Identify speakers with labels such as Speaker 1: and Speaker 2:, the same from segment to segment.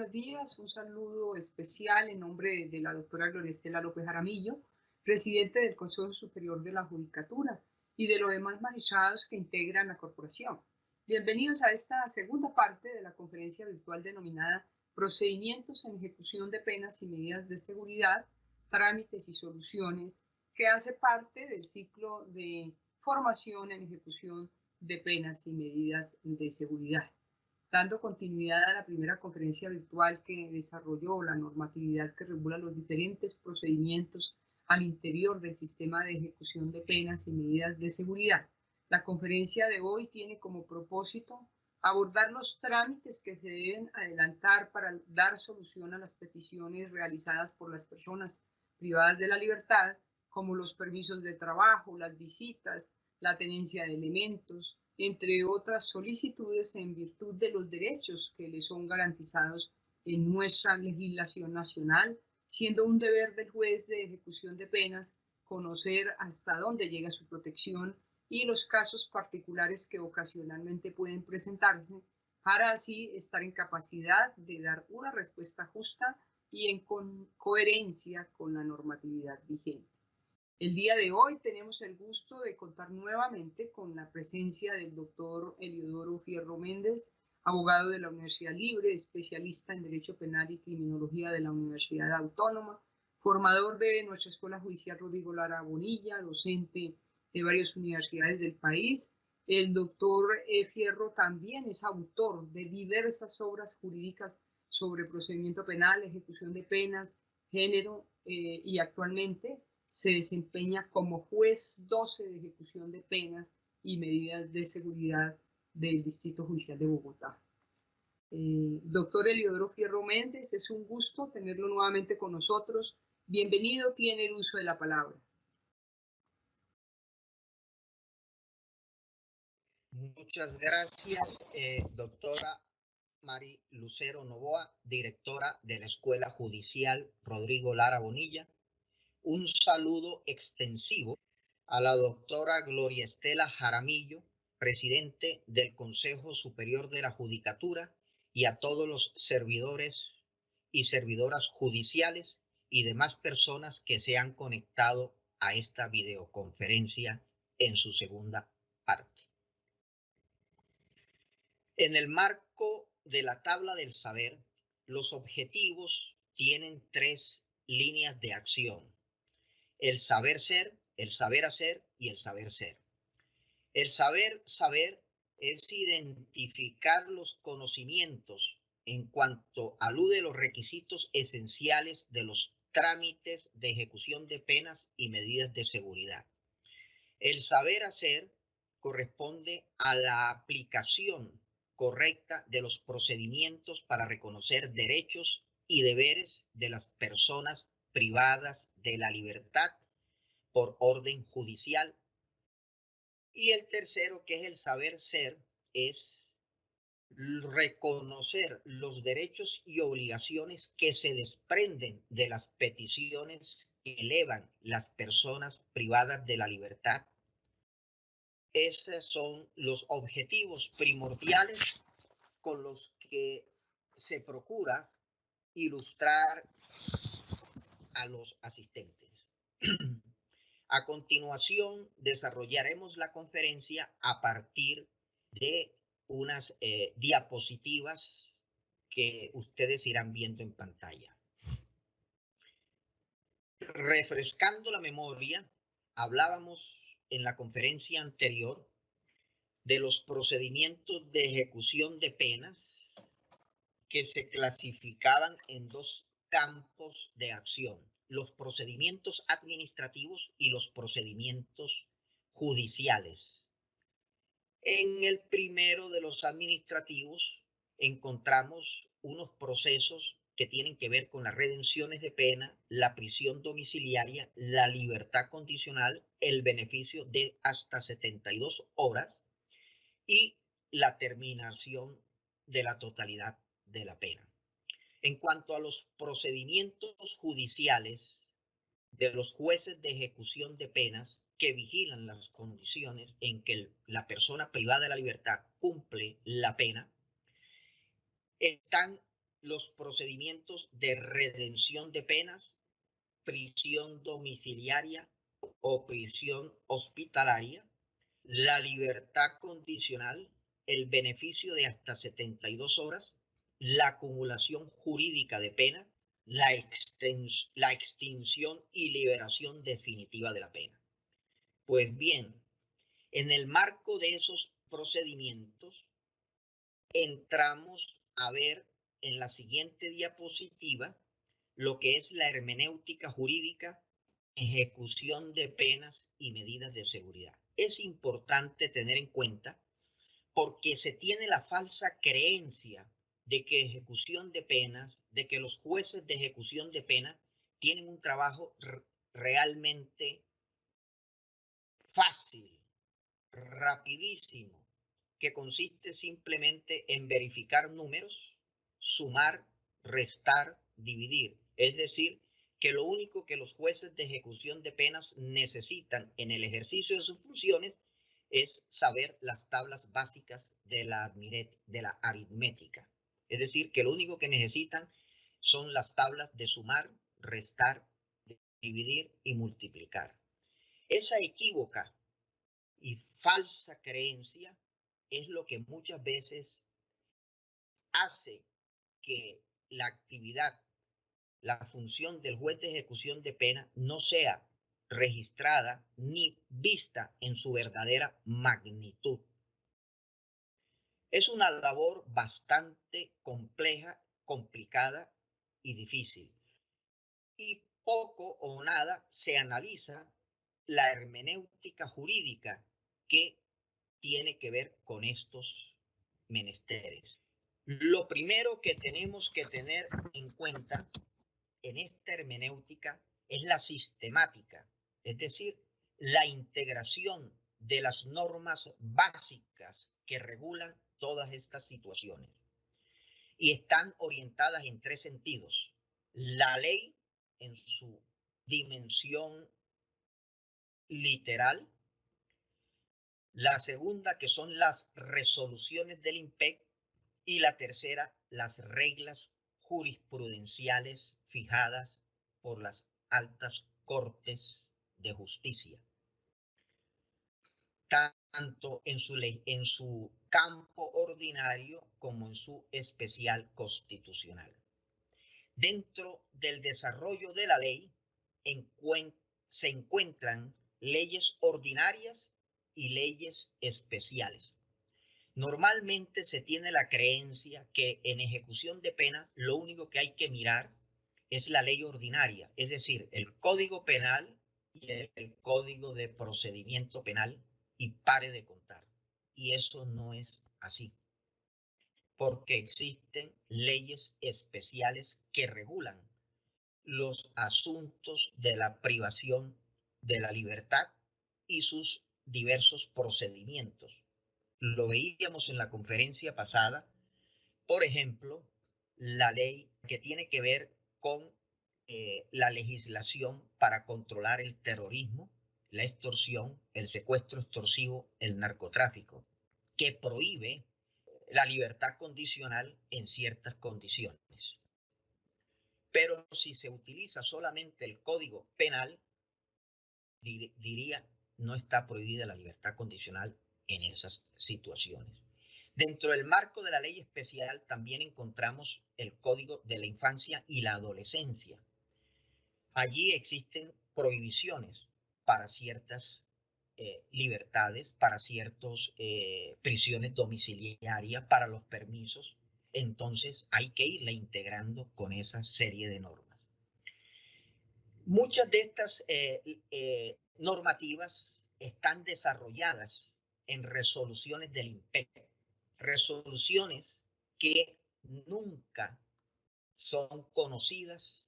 Speaker 1: buenos días. Un saludo especial en nombre de la doctora Gloria Estela López Jaramillo, presidente del Consejo Superior de la Judicatura y de los demás magistrados que integran la corporación. Bienvenidos a esta segunda parte de la conferencia virtual denominada Procedimientos en ejecución de penas y medidas de seguridad, trámites y soluciones, que hace parte del ciclo de formación en ejecución de penas y medidas de seguridad. Dando continuidad a la primera conferencia virtual que desarrolló la normatividad que regula los diferentes procedimientos al interior del sistema de ejecución de penas y medidas de seguridad. La conferencia de hoy tiene como propósito abordar los trámites que se deben adelantar para dar solución a las peticiones realizadas por las personas privadas de la libertad, como los permisos de trabajo, las visitas, la tenencia de elementos, entre otras solicitudes en virtud de los derechos que les son garantizados en nuestra legislación nacional, siendo un deber del juez de ejecución de penas conocer hasta dónde llega su protección y los casos particulares que ocasionalmente pueden presentarse, para así estar en capacidad de dar una respuesta justa y en coherencia con la normatividad vigente. El día de hoy tenemos el gusto de contar nuevamente con la presencia del doctor Eliodoro Fierro Méndez, abogado de la Universidad Libre, especialista en Derecho Penal y Criminología de la Universidad Autónoma, formador de nuestra Escuela Judicial Rodrigo Lara Bonilla, docente de varias universidades del país. El doctor Fierro también es autor de diversas obras jurídicas sobre procedimiento penal, ejecución de penas, género y actualmente se desempeña como juez 12 de ejecución de penas y medidas de seguridad del Distrito Judicial de Bogotá. Doctor Eliodoro Fierro Méndez, es un gusto tenerlo nuevamente con nosotros. Bienvenido, tiene el uso de la palabra.
Speaker 2: Muchas gracias, doctora Mari Lucero Novoa, directora de la Escuela Judicial Rodrigo Lara Bonilla. Un saludo extensivo a la doctora Gloria Estela Jaramillo, presidente del Consejo Superior de la Judicatura, y a todos los servidores y servidoras judiciales y demás personas que se han conectado a esta videoconferencia en su segunda parte. En el marco de la tabla del saber, los objetivos tienen tres líneas de acción: el saber ser, el saber hacer y el saber ser. El saber saber es identificar los conocimientos en cuanto alude a los requisitos esenciales de los trámites de ejecución de penas y medidas de seguridad. El saber hacer corresponde a la aplicación correcta de los procedimientos para reconocer derechos y deberes de las personas privadas de la libertad por orden judicial. Y el tercero, que es el saber ser, es reconocer los derechos y obligaciones que se desprenden de las peticiones que elevan las personas privadas de la libertad. Esos son los objetivos primordiales con los que se procura ilustrar a los asistentes. A continuación, desarrollaremos la conferencia a partir de unas diapositivas que ustedes irán viendo en pantalla. Refrescando la memoria, hablábamos en la conferencia anterior de los procedimientos de ejecución de penas que se clasificaban en dos campos de acción: los procedimientos administrativos y los procedimientos judiciales. En el primero de los administrativos encontramos unos procesos que tienen que ver con las redenciones de pena, la prisión domiciliaria, la libertad condicional, el beneficio de hasta 72 horas y la terminación de la totalidad de la pena. En cuanto a los procedimientos judiciales de los jueces de ejecución de penas que vigilan las condiciones en que la persona privada de la libertad cumple la pena, están los procedimientos de redención de penas, prisión domiciliaria o prisión hospitalaria, la libertad condicional, el beneficio de hasta 72 horas, la acumulación jurídica de pena, la extinción y liberación definitiva de la pena. Pues bien, en el marco de esos procedimientos, entramos a ver en la siguiente diapositiva lo que es la hermenéutica jurídica, ejecución de penas y medidas de seguridad. Es importante tener en cuenta porque se tiene la falsa creencia de que ejecución de penas, de que los jueces de ejecución de penas tienen un trabajo realmente fácil, rapidísimo, que consiste simplemente en verificar números, sumar, restar, dividir. Es decir, que lo único que los jueces de ejecución de penas necesitan en el ejercicio de sus funciones es saber las tablas básicas de la aritmética. Es decir, que lo único que necesitan son las tablas de sumar, restar, dividir y multiplicar. Esa equívoca y falsa creencia es lo que muchas veces hace que la actividad, la función del juez de ejecución de pena no sea registrada ni vista en su verdadera magnitud. Es una labor bastante compleja, complicada y difícil. Y poco o nada se analiza la hermenéutica jurídica que tiene que ver con estos menesteres. Lo primero que tenemos que tener en cuenta en esta hermenéutica es la sistemática, es decir, la integración de las normas básicas que regulan todas estas situaciones. Y están orientadas en tres sentidos. La ley en su dimensión literal, la segunda que son las resoluciones del IMPEC y la tercera las reglas jurisprudenciales fijadas por las altas cortes de justicia, tanto en su campo ordinario como en su especial constitucional. Dentro del desarrollo de la ley se encuentran leyes ordinarias y leyes especiales. Normalmente se tiene la creencia que en ejecución de pena lo único que hay que mirar es la ley ordinaria, es decir, el Código Penal y el Código de Procedimiento Penal, y pare de contar. Y eso no es así, porque existen leyes especiales que regulan los asuntos de la privación de la libertad y sus diversos procedimientos. Lo veíamos en la conferencia pasada, por ejemplo, la ley que tiene que ver con la legislación para controlar el terrorismo, la extorsión, el secuestro extorsivo, el narcotráfico, que prohíbe la libertad condicional en ciertas condiciones. Pero si se utiliza solamente el Código Penal, diría, no está prohibida la libertad condicional en esas situaciones. Dentro del marco de la ley especial también encontramos el Código de la Infancia y la Adolescencia. Allí existen prohibiciones para ciertas libertades, para ciertas prisiones domiciliarias, para los permisos. Entonces hay que irla integrando con esa serie de normas. Muchas de estas normativas están desarrolladas en resoluciones del IMPEC, resoluciones que nunca son conocidas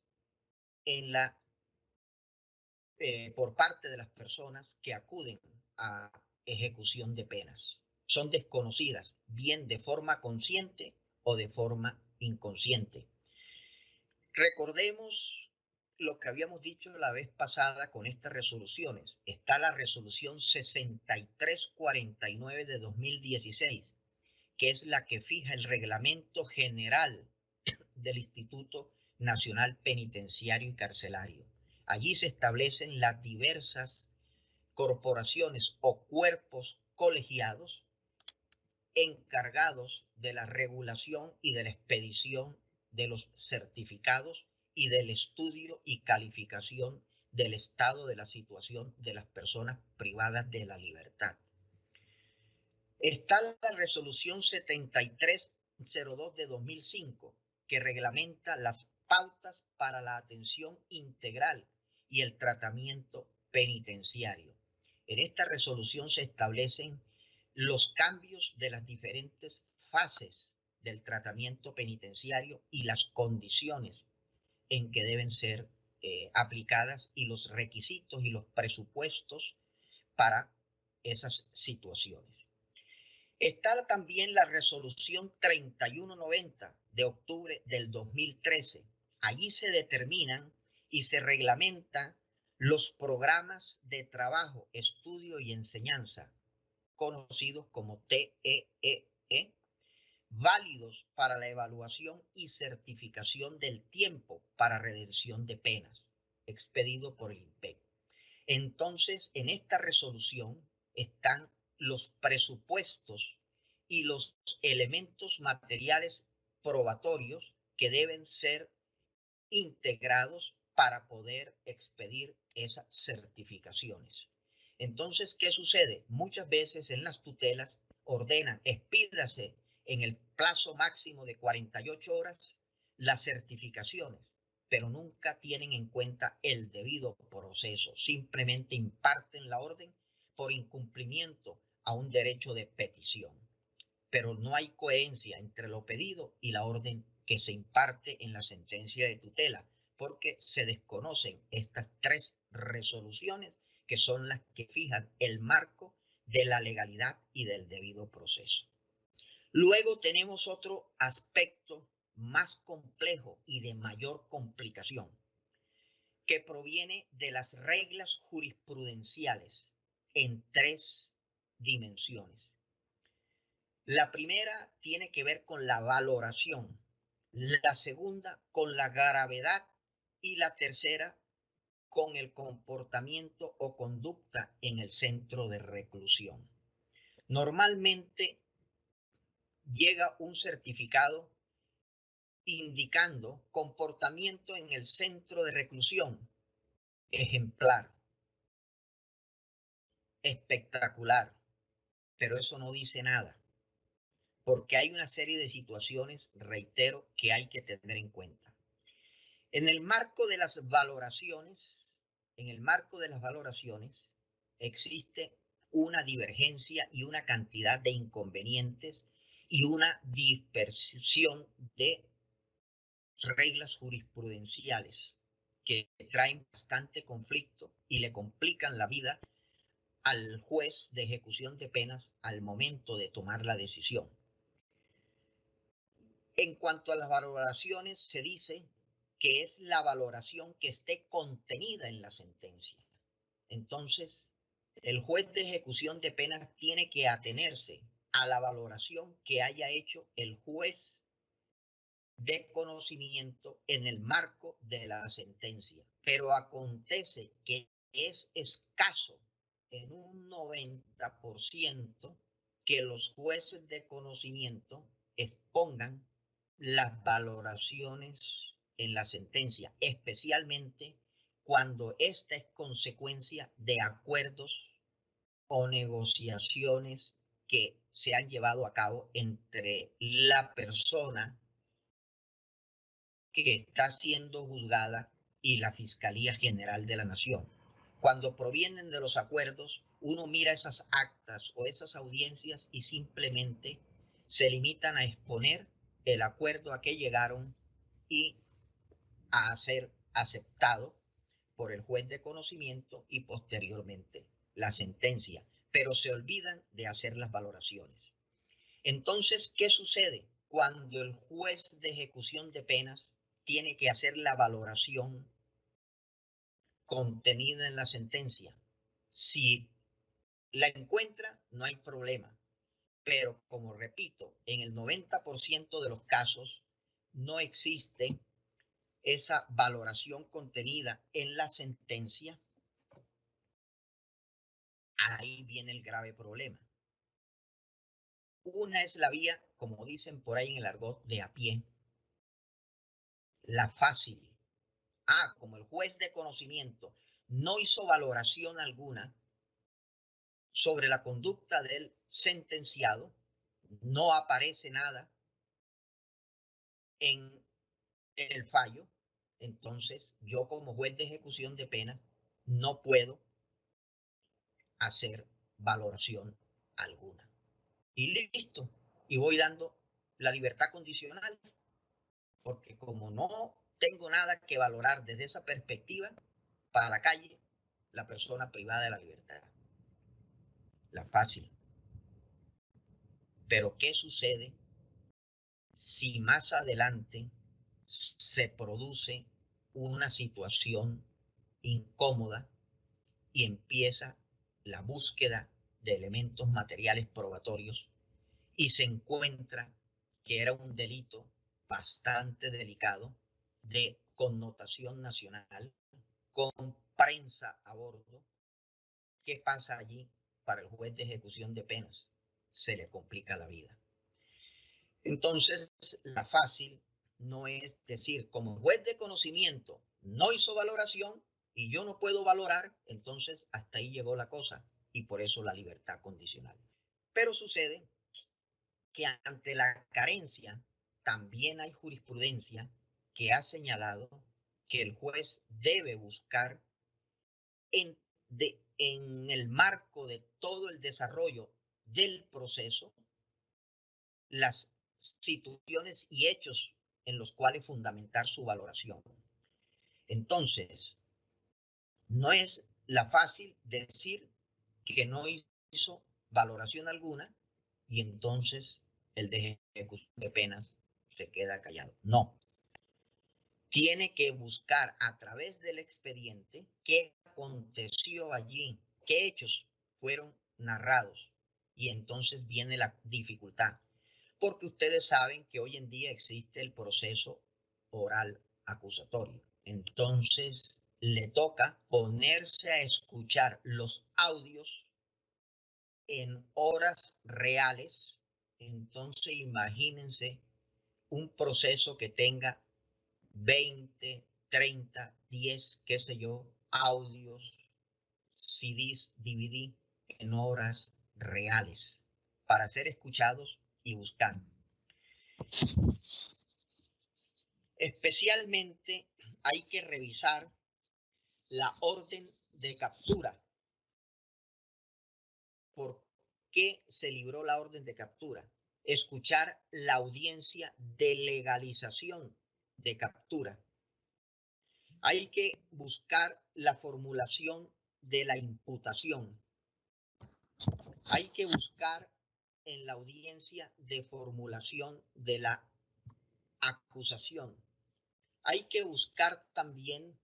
Speaker 2: por parte de las personas que acuden a ejecución de penas. Son desconocidas, bien de forma consciente o de forma inconsciente. Recordemos lo que habíamos dicho la vez pasada con estas resoluciones. Está la resolución 6349 de 2016, que es la que fija el reglamento general del Instituto Nacional Penitenciario y Carcelario. Allí se establecen las diversas corporaciones o cuerpos colegiados encargados de la regulación y de la expedición de los certificados y del estudio y calificación del estado de la situación de las personas privadas de la libertad. Está la resolución 7302 de 2005, que reglamenta las pautas para la atención integral y el tratamiento penitenciario. En esta resolución se establecen los cambios de las diferentes fases del tratamiento penitenciario y las condiciones en que deben ser aplicadas y los requisitos y los presupuestos para esas situaciones. Está también la resolución 3190 de octubre del 2013. Allí se determinan y se reglamentan los programas de trabajo, estudio y enseñanza, conocidos como TEEE, válidos para la evaluación y certificación del tiempo para redención de penas, expedido por el INPEC. Entonces, en esta resolución están los presupuestos y los elementos materiales probatorios que deben ser integrados para poder expedir esas certificaciones. Entonces, ¿qué sucede? Muchas veces en las tutelas ordenan, expídase en el plazo máximo de 48 horas las certificaciones, pero nunca tienen en cuenta el debido proceso. Simplemente imparten la orden por incumplimiento a un derecho de petición. Pero no hay coherencia entre lo pedido y la orden que se imparte en la sentencia de tutela, porque se desconocen estas tres resoluciones que son las que fijan el marco de la legalidad y del debido proceso. Luego tenemos otro aspecto más complejo y de mayor complicación, que proviene de las reglas jurisprudenciales en tres dimensiones. La primera tiene que ver con la valoración, la segunda con la gravedad y la tercera con el comportamiento o conducta en el centro de reclusión. Normalmente llega un certificado indicando comportamiento en el centro de reclusión ejemplar, espectacular, pero eso no dice nada, porque hay una serie de situaciones, reitero, que hay que tener en cuenta. En el marco de las valoraciones, existe una divergencia y una cantidad de inconvenientes y una dispersión de reglas jurisprudenciales que traen bastante conflicto y le complican la vida al juez de ejecución de penas al momento de tomar la decisión. En cuanto a las valoraciones, se dice que es la valoración que esté contenida en la sentencia. Entonces, el juez de ejecución de penas tiene que atenerse a la valoración que haya hecho el juez de conocimiento en el marco de la sentencia. Pero acontece que es escaso en un 90% que los jueces de conocimiento expongan las valoraciones en la sentencia, especialmente cuando esta es consecuencia de acuerdos o negociaciones que se han llevado a cabo entre la persona que está siendo juzgada y la Fiscalía General de la Nación. Cuando provienen de los acuerdos, uno mira esas actas o esas audiencias y simplemente se limitan a exponer el acuerdo a que llegaron y a ser aceptado por el juez de conocimiento y posteriormente la sentencia, pero se olvidan de hacer las valoraciones. Entonces, ¿qué sucede cuando el juez de ejecución de penas tiene que hacer la valoración contenida en la sentencia? Si la encuentra, no hay problema. Pero, como repito, en el 90% de los casos no existe esa valoración contenida en la sentencia, ahí viene el grave problema. Una es la vía, como dicen por ahí en el argot, de a pie, la fácil. Como el juez de conocimiento no hizo valoración alguna sobre la conducta del sentenciado, no aparece nada en el fallo, entonces yo como juez de ejecución de pena no puedo hacer valoración alguna. Y listo, y voy dando la libertad condicional, porque como no tengo nada que valorar desde esa perspectiva, para la calle, la persona privada de la libertad. La fácil. Pero ¿qué sucede si más adelante se produce una situación incómoda y empieza la búsqueda de elementos materiales probatorios y se encuentra que era un delito bastante delicado de connotación nacional, con prensa a bordo? ¿Qué pasa allí para el juez de ejecución de penas? Se le complica la vida. Entonces, la fácil no es decir, como juez de conocimiento no hizo valoración y yo no puedo valorar, entonces hasta ahí llegó la cosa y por eso la libertad condicional. Pero sucede que ante la carencia también hay jurisprudencia que ha señalado que el juez debe buscar en el marco de todo el desarrollo del proceso las situaciones y hechos en los cuales fundamentar su valoración. Entonces, no es la fácil decir que no hizo valoración alguna y entonces el de ejecución de penas se queda callado. No. Tiene que buscar a través del expediente qué aconteció allí, qué hechos fueron narrados. Y entonces viene la dificultad. Porque ustedes saben que hoy en día existe el proceso oral acusatorio. Entonces le toca ponerse a escuchar los audios en horas reales. Entonces imagínense un proceso que tenga 20, 30, 10, qué sé yo, audios, CDs, DVD en horas reales para ser escuchados y buscar. Especialmente hay que revisar la orden de captura. ¿Por qué se libró la orden de captura? Escuchar la audiencia de legalización de captura. Hay que buscar la formulación de la imputación. Hay que buscar en la audiencia de formulación de la acusación. Hay que buscar también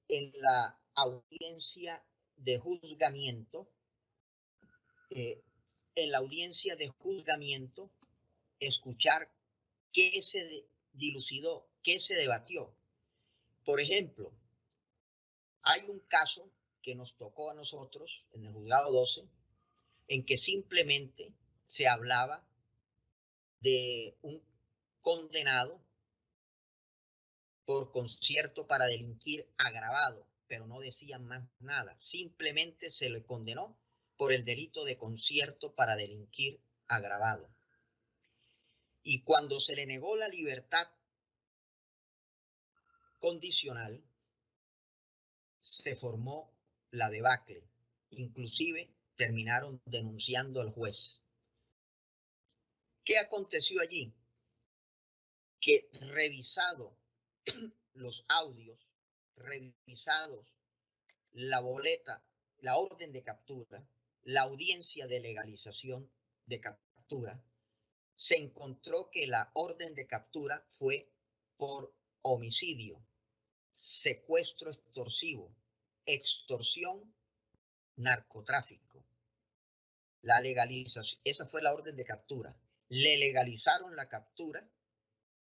Speaker 2: en la audiencia de juzgamiento, escuchar qué se dilucidó, qué se debatió. Por ejemplo, hay un caso que nos tocó a nosotros en el juzgado 12, en que simplemente se hablaba de un condenado por concierto para delinquir agravado, pero no decían más nada. Simplemente se le condenó por el delito de concierto para delinquir agravado. Y cuando se le negó la libertad condicional, se formó la debacle. Inclusive terminaron denunciando al juez. ¿Qué aconteció allí? Que revisado los audios, revisados la boleta, la orden de captura, la audiencia de legalización de captura, se encontró que la orden de captura fue por homicidio, secuestro extorsivo, extorsión, narcotráfico. La legalización, esa fue la orden de captura. Le legalizaron la captura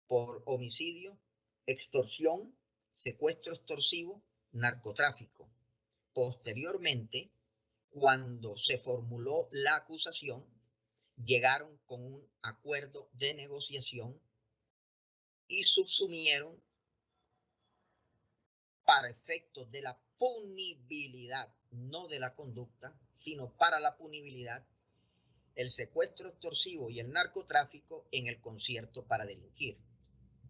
Speaker 2: por homicidio, extorsión, secuestro extorsivo, narcotráfico. Posteriormente, cuando se formuló la acusación, llegaron con un acuerdo de negociación y subsumieron, para efectos de la punibilidad, no de la conducta, sino para la punibilidad, el secuestro extorsivo y el narcotráfico en el concierto para delinquir.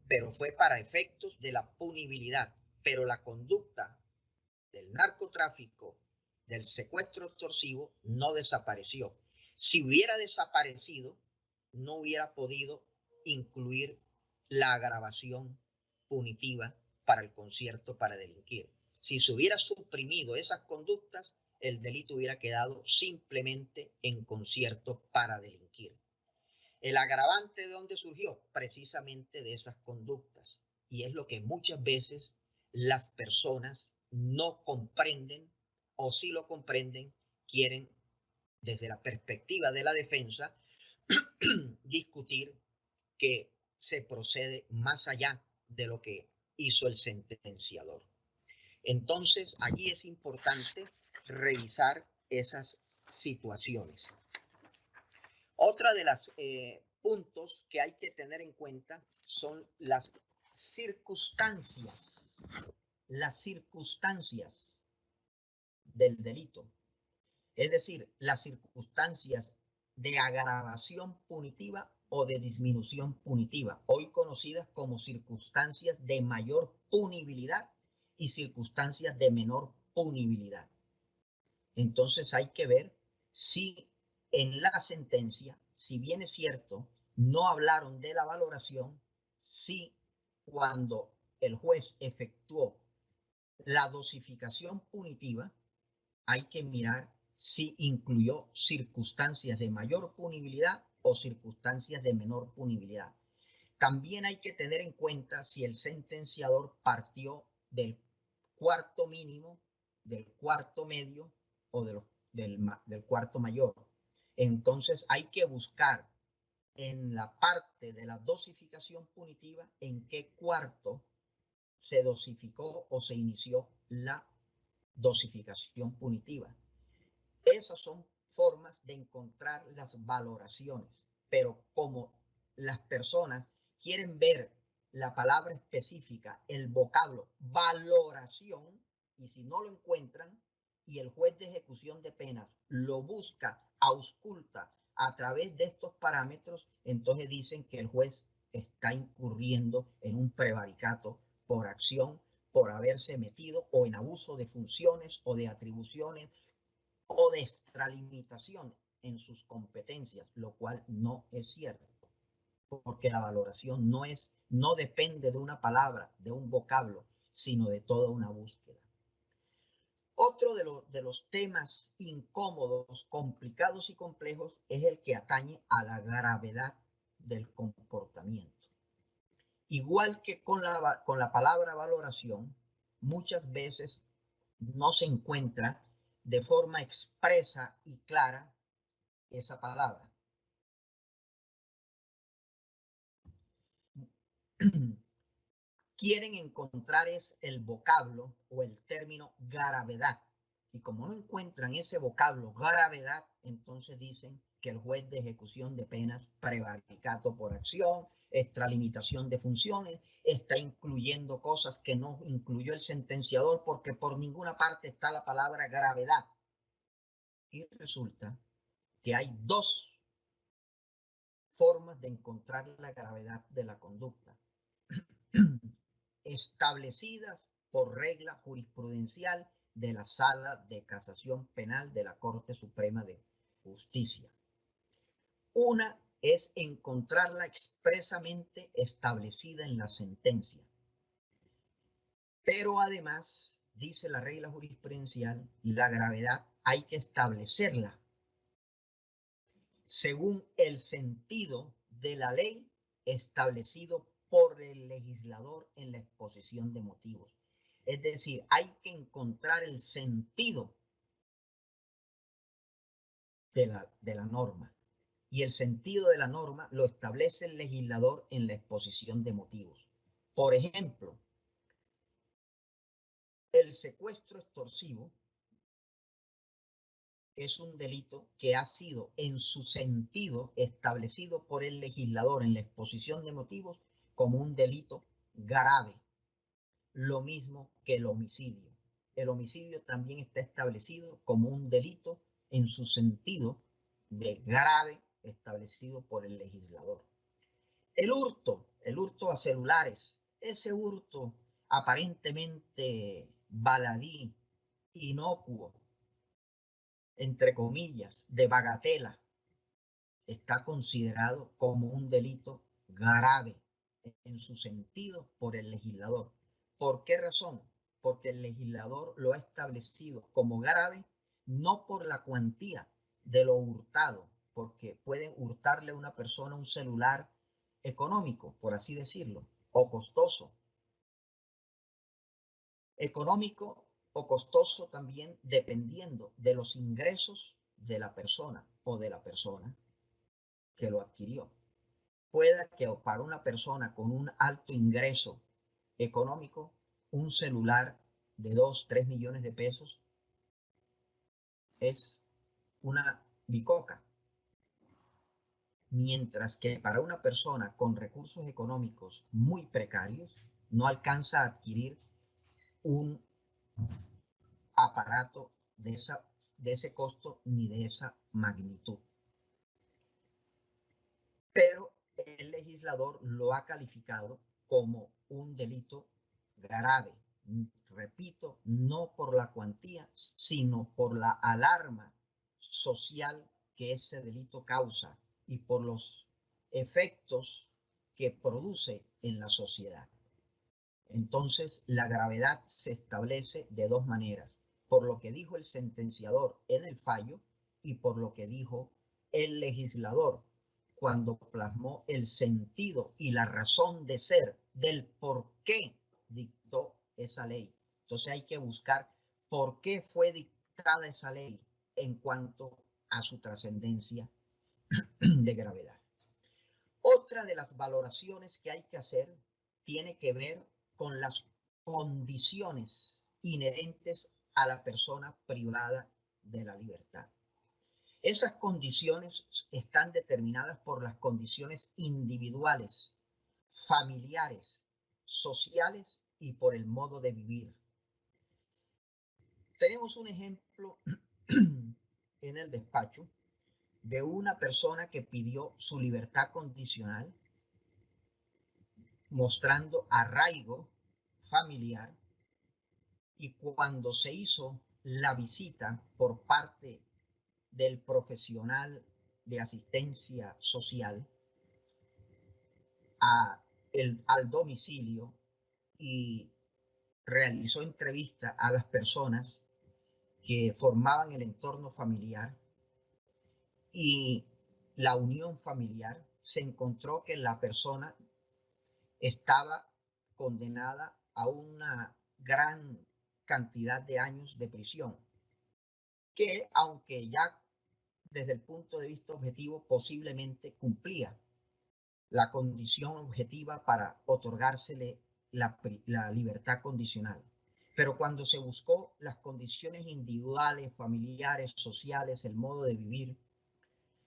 Speaker 2: Pero fue para efectos de la punibilidad, pero la conducta del narcotráfico, del secuestro extorsivo, no desapareció. Si hubiera desaparecido, no hubiera podido incluir la agravación punitiva para el concierto para delinquir. Si se hubiera suprimido esas conductas, el delito hubiera quedado simplemente en concierto para delinquir. El agravante, ¿de dónde surgió? Precisamente de esas conductas. Y es lo que muchas veces las personas no comprenden, o si lo comprenden, quieren, desde la perspectiva de la defensa, discutir que se procede más allá de lo que hizo el sentenciador. Entonces, allí es importante revisar esas situaciones. Otra de los puntos que hay que tener en cuenta son las circunstancias del delito. Es decir, las circunstancias de agravación punitiva o de disminución punitiva, hoy conocidas como circunstancias de mayor punibilidad y circunstancias de menor punibilidad. Entonces hay que ver si en la sentencia, si bien es cierto, no hablaron de la valoración, si cuando el juez efectuó la dosificación punitiva, hay que mirar si incluyó circunstancias de mayor punibilidad o circunstancias de menor punibilidad. También hay que tener en cuenta si el sentenciador partió del cuarto mínimo, del cuarto medio o del cuarto mayor. Entonces hay que buscar en la parte de la dosificación punitiva en qué cuarto se dosificó o se inició la dosificación punitiva. Esas son formas de encontrar las valoraciones, pero como las personas quieren ver la palabra específica, el vocablo valoración, y si no lo encuentran y el juez de ejecución de penas lo busca, ausculta a través de estos parámetros, entonces dicen que el juez está incurriendo en un prevaricato por acción, por haberse metido o en abuso de funciones o de atribuciones o de extralimitación en sus competencias, lo cual no es cierto, porque la valoración no depende de una palabra, de un vocablo, sino de toda una búsqueda. Otro de los temas incómodos, complicados y complejos es el que atañe a la gravedad del comportamiento. Igual que con la palabra valoración, muchas veces no se encuentra de forma expresa y clara esa palabra. Quieren encontrar el vocablo o el término gravedad. Y como no encuentran ese vocablo gravedad, entonces dicen que el juez de ejecución de penas, prevaricato por acción, extralimitación de funciones, está incluyendo cosas que no incluyó el sentenciador porque por ninguna parte está la palabra gravedad. Y resulta que hay dos formas de encontrar la gravedad de la conducta establecidas por regla jurisprudencial de la Sala de Casación Penal de la Corte Suprema de Justicia. Una es encontrarla expresamente establecida en la sentencia. Pero además, dice la regla jurisprudencial, la gravedad hay que establecerla según el sentido de la ley establecido por el legislador en la exposición de motivos. Es decir, hay que encontrar el sentido de la norma. y el sentido de la norma lo establece el legislador en la exposición de motivos. Por ejemplo, el secuestro extorsivo es un delito que ha sido en su sentido establecido por el legislador en la exposición de motivos como un delito grave, lo mismo que el homicidio. El homicidio también está establecido como un delito en su sentido de grave establecido por el legislador. El hurto a celulares, ese hurto aparentemente baladí, inocuo, entre comillas, de bagatela, está considerado como un delito grave en su sentido por el legislador. ¿Por qué razón? Porque el legislador lo ha establecido como grave no por la cuantía de lo hurtado, porque pueden hurtarle a una persona un celular económico, por así decirlo, o costoso. Económico o costoso también dependiendo de los ingresos de la persona o de la persona que lo adquirió. Pueda que para una persona con un alto ingreso económico, un celular de 2, 3 millones de pesos es una bicoca. Mientras que para una persona con recursos económicos muy precarios, no alcanza a adquirir un aparato de ese costo ni de esa magnitud. Pero el legislador lo ha calificado como un delito grave. Repito, no por la cuantía, sino por la alarma social que ese delito causa y por los efectos que produce en la sociedad. Entonces, la gravedad se establece de dos maneras, por lo que dijo el sentenciador en el fallo y por lo que dijo el legislador cuando plasmó el sentido y la razón de ser del por qué dictó esa ley. Entonces hay que buscar por qué fue dictada esa ley en cuanto a su trascendencia de gravedad. Otra de las valoraciones que hay que hacer tiene que ver con las condiciones inherentes a la persona privada de la libertad. Esas condiciones están determinadas por las condiciones individuales, familiares, sociales y por el modo de vivir. Tenemos un ejemplo en el despacho de una persona que pidió su libertad condicional mostrando arraigo familiar, y cuando se hizo la visita por parte del profesional de asistencia social al domicilio y realizó entrevista a las personas que formaban el entorno familiar y la unión familiar, se encontró que la persona estaba condenada a una gran cantidad de años de prisión, que aunque ya desde el punto de vista objetivo posiblemente cumplía la condición objetiva para otorgársele la libertad condicional. Pero cuando se buscó las condiciones individuales, familiares, sociales, el modo de vivir,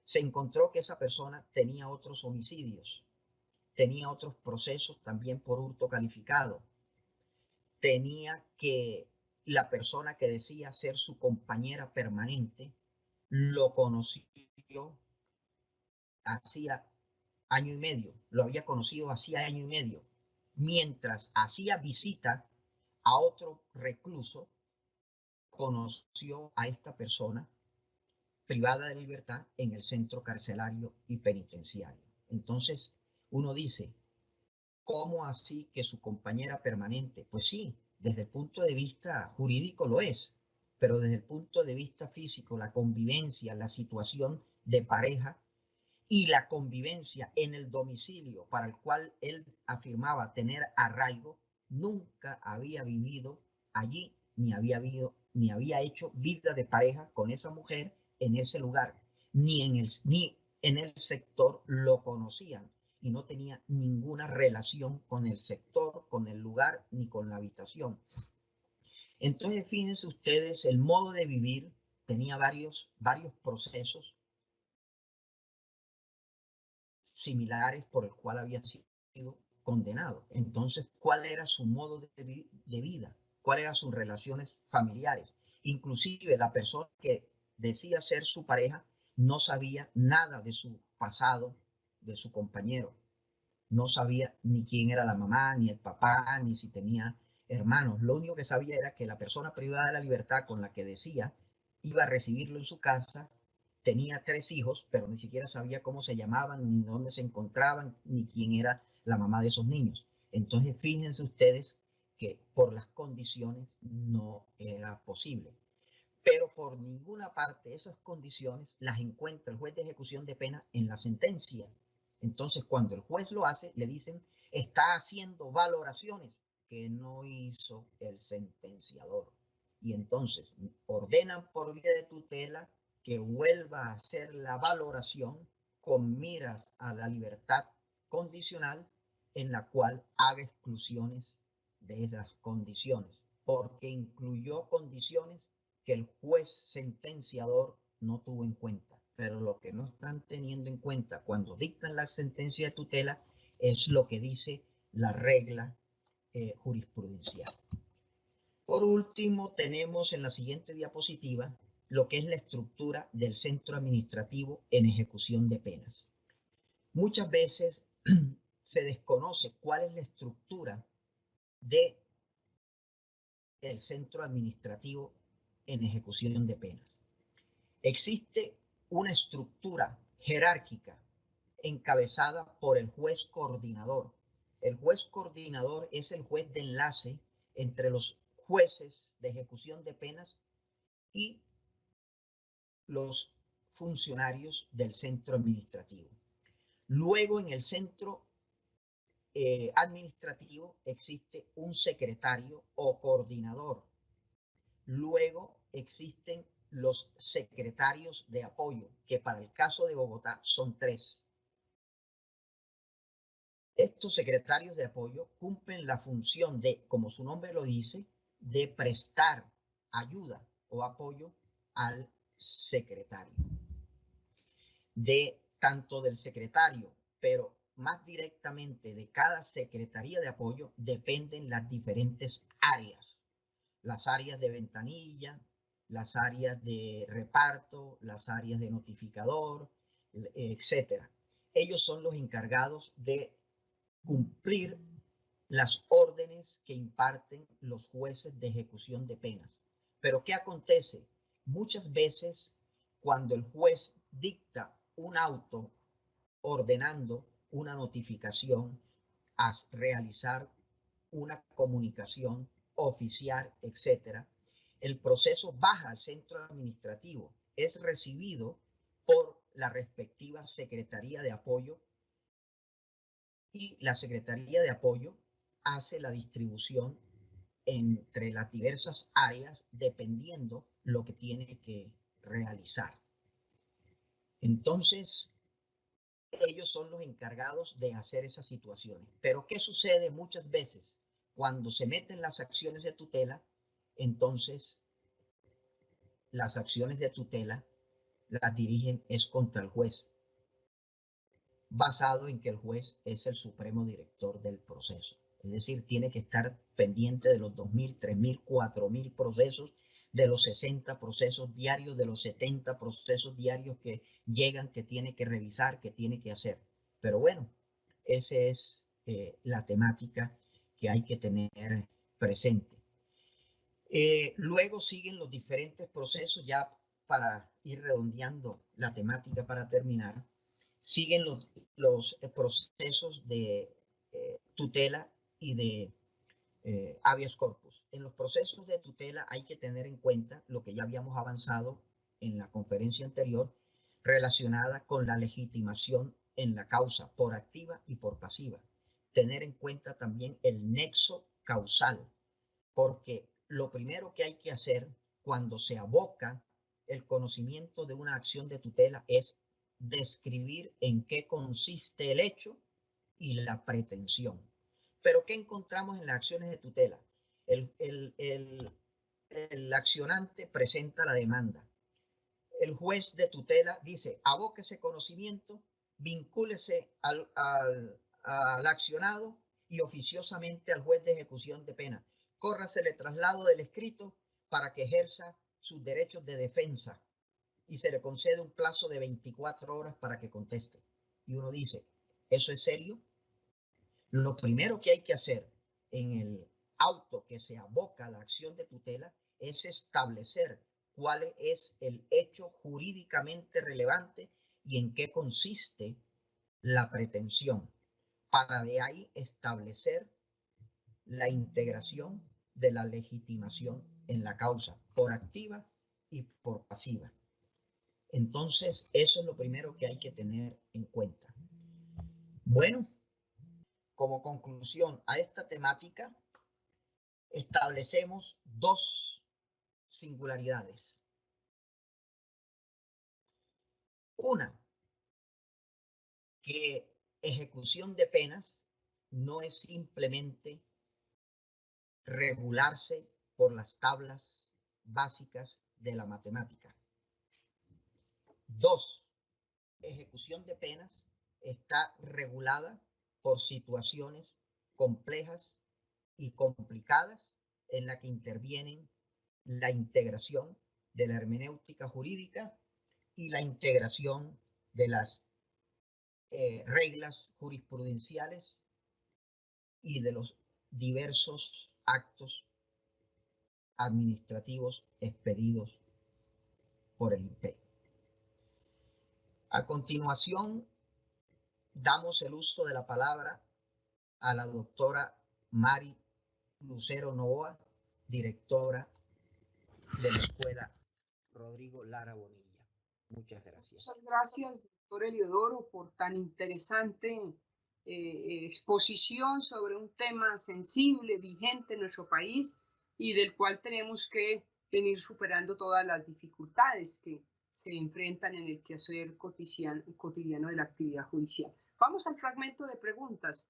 Speaker 2: se encontró que esa persona tenía otros homicidios, tenía otros procesos también por hurto calificado, tenía que la persona que decía ser su compañera permanente lo conoció hacía año y medio, lo había conocido hacía año y medio, mientras hacía visita a otro recluso, conoció a esta persona privada de libertad en el centro carcelario y penitenciario. Entonces uno dice, ¿cómo así que su compañera permanente? Pues sí, desde el punto de vista jurídico lo es, pero desde el punto de vista físico, la convivencia, la situación de pareja y la convivencia en el domicilio para el cual él afirmaba tener arraigo, nunca había vivido allí, ni había hecho vida de pareja con esa mujer en ese lugar, ni en el sector lo conocían y no tenía ninguna relación con el sector, con el lugar ni con la habitación. Entonces, fíjense ustedes, el modo de vivir tenía varios procesos similares por el cual había sido condenado. Entonces, ¿cuál era su modo de vida? ¿Cuáles eran sus relaciones familiares? Inclusive la persona que decía ser su pareja no sabía nada de su pasado, de su compañero. No sabía ni quién era la mamá, ni el papá, ni si tenía hermanos. Lo único que sabía era que la persona privada de la libertad con la que decía iba a recibirlo en su casa tenía 3 hijos, pero ni siquiera sabía cómo se llamaban, ni dónde se encontraban, ni quién era la mamá de esos niños. Entonces, fíjense ustedes que por las condiciones no era posible. Pero por ninguna parte esas condiciones las encuentra el juez de ejecución de pena en la sentencia. Entonces, cuando el juez lo hace, le dicen, está haciendo valoraciones que no hizo el sentenciador. Y entonces ordenan por vía de tutela que vuelva a hacer la valoración con miras a la libertad condicional en la cual haga exclusiones de esas condiciones, porque incluyó condiciones que el juez sentenciador no tuvo en cuenta. Pero lo que no están teniendo en cuenta cuando dictan la sentencia de tutela es lo que dice la regla jurisprudencial. Por último, tenemos en la siguiente diapositiva lo que es la estructura del centro administrativo en ejecución de penas. Muchas veces se desconoce cuál es la estructura del centro administrativo en ejecución de penas. Existe una estructura jerárquica encabezada por el juez coordinador. El juez coordinador es el juez de enlace entre los jueces de ejecución de penas y los funcionarios del centro administrativo. Luego, en el centro administrativo existe un secretario o coordinador. Luego existen los secretarios de apoyo, que para el caso de Bogotá son 3. Estos secretarios de apoyo cumplen la función de, como su nombre lo dice, de prestar ayuda o apoyo al secretario. Tanto del secretario, pero más directamente de cada secretaría de apoyo, dependen las diferentes áreas. Las áreas de ventanilla, las áreas de reparto, las áreas de notificador, etc. Ellos son los encargados de cumplir las órdenes que imparten los jueces de ejecución de penas. Pero ¿qué acontece? Muchas veces cuando el juez dicta un auto ordenando una notificación a realizar una comunicación oficial, etcétera, el proceso baja al centro administrativo, es recibido por la respectiva Secretaría de Apoyo y la Secretaría de Apoyo hace la distribución entre las diversas áreas dependiendo lo que tiene que realizar. Entonces, ellos son los encargados de hacer esas situaciones. Pero ¿qué sucede muchas veces? Cuando se meten las acciones de tutela, entonces las acciones de tutela las dirigen es contra el juez, basado en que el juez es el supremo director del proceso. Es decir, tiene que estar pendiente de los 2.000, 3.000, 4.000 procesos, de los 60 procesos diarios, de los 70 procesos diarios que llegan, que tiene que revisar, que tiene que hacer. Pero bueno, esa es la temática que hay que tener presente. Luego siguen los diferentes procesos, ya para ir redondeando la temática para terminar, siguen los procesos de tutela y de habeas corpus. En los procesos de tutela hay que tener en cuenta lo que ya habíamos avanzado en la conferencia anterior, relacionada con la legitimación en la causa por activa y por pasiva. Tener en cuenta también el nexo causal, porque lo primero que hay que hacer cuando se aboca el conocimiento de una acción de tutela es describir en qué consiste el hecho y la pretensión. Pero ¿qué encontramos en las acciones de tutela? El accionante presenta la demanda. El juez de tutela dice, aboque ese conocimiento, vincúlese al accionado y oficiosamente al juez de ejecución de pena. Córrasele traslado del escrito para que ejerza sus derechos de defensa y se le concede un plazo de 24 horas para que conteste. Y uno dice, ¿eso es serio? Lo primero que hay que hacer en el auto que se aboca a la acción de tutela es establecer cuál es el hecho jurídicamente relevante y en qué consiste la pretensión, para de ahí establecer la integración de la legitimación en la causa, por activa y por pasiva. Entonces, eso es lo primero que hay que tener en cuenta. Bueno, como conclusión a esta temática, establecemos dos singularidades. Una, que ejecución de penas no es simplemente regularse por las tablas básicas de la matemática. Dos, ejecución de penas está regulada por situaciones complejas y complicadas en la que intervienen la integración de la hermenéutica jurídica y la integración de las reglas jurisprudenciales y de los diversos actos administrativos expedidos por el INPE. A continuación, damos el uso de la palabra a la doctora Mari Lucero Novoa, directora de la Escuela Rodrigo Lara Bonilla. Muchas gracias.
Speaker 1: Muchas gracias, doctor Eliodoro, por tan interesante exposición sobre un tema sensible, vigente en nuestro país y del cual tenemos que venir superando todas las dificultades que se enfrentan en el quehacer cotidiano de la actividad judicial. Vamos al fragmento de preguntas,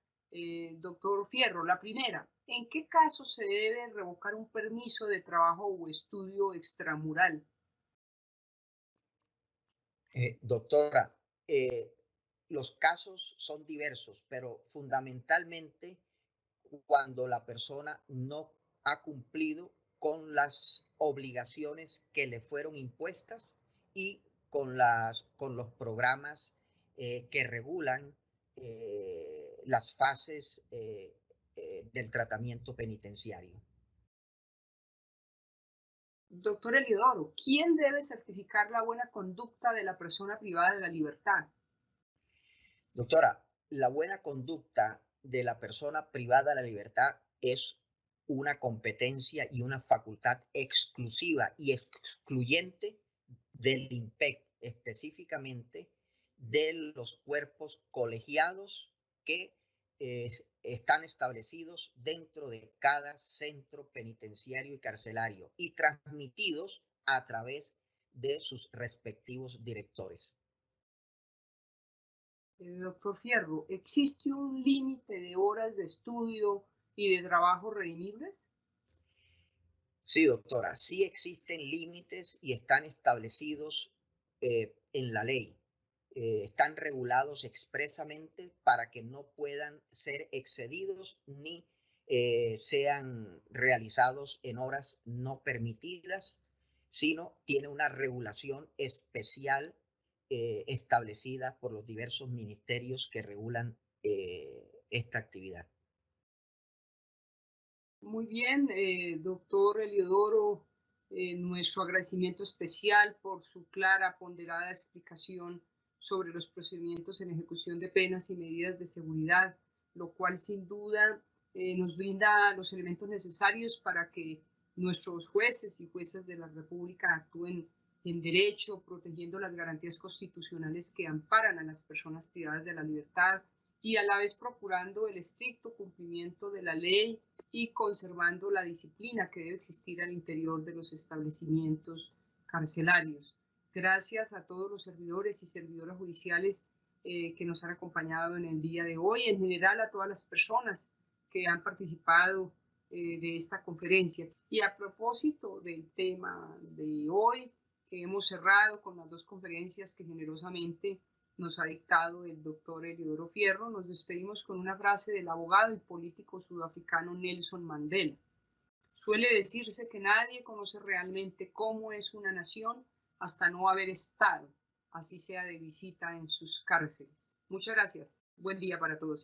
Speaker 1: doctor Fierro. La primera, ¿en qué caso se debe revocar un permiso de trabajo o estudio extramural?
Speaker 2: Doctora, los casos son diversos, pero fundamentalmente cuando la persona no ha cumplido con las obligaciones que le fueron impuestas y con los programas que regulan las fases del tratamiento penitenciario.
Speaker 1: Doctor Eliodoro, ¿quién debe certificar la buena conducta de la persona privada de la libertad?
Speaker 2: Doctora, la buena conducta de la persona privada de la libertad es una competencia y una facultad exclusiva y excluyente del INPEC, específicamente de los cuerpos colegiados que están establecidos dentro de cada centro penitenciario y carcelario y transmitidos a través de sus respectivos directores.
Speaker 1: Doctor Fierro, ¿existe un límite de horas de estudio y de trabajo redimibles?
Speaker 2: Sí, doctora, sí existen límites y están establecidos en la ley. Están regulados expresamente para que no puedan ser excedidos ni sean realizados en horas no permitidas, sino tiene una regulación especial establecida por los diversos ministerios que regulan esta actividad.
Speaker 1: Muy bien, doctor Eliodoro, nuestro agradecimiento especial por su clara, ponderada explicación sobre los procedimientos en ejecución de penas y medidas de seguridad, lo cual sin duda nos brinda los elementos necesarios para que nuestros jueces y juezas de la República actúen en derecho, protegiendo las garantías constitucionales que amparan a las personas privadas de la libertad y a la vez procurando el estricto cumplimiento de la ley y conservando la disciplina que debe existir al interior de los establecimientos carcelarios. Gracias a todos los servidores y servidoras judiciales que nos han acompañado en el día de hoy, en general a todas las personas que han participado de esta conferencia. Y a propósito del tema de hoy, que hemos cerrado con las dos conferencias que generosamente nos ha dictado el doctor Eliodoro Fierro, nos despedimos con una frase del abogado y político sudafricano Nelson Mandela. Suele decirse que nadie conoce realmente cómo es una nación hasta no haber estado, así sea de visita en sus cárceles. Muchas gracias. Buen día para todos.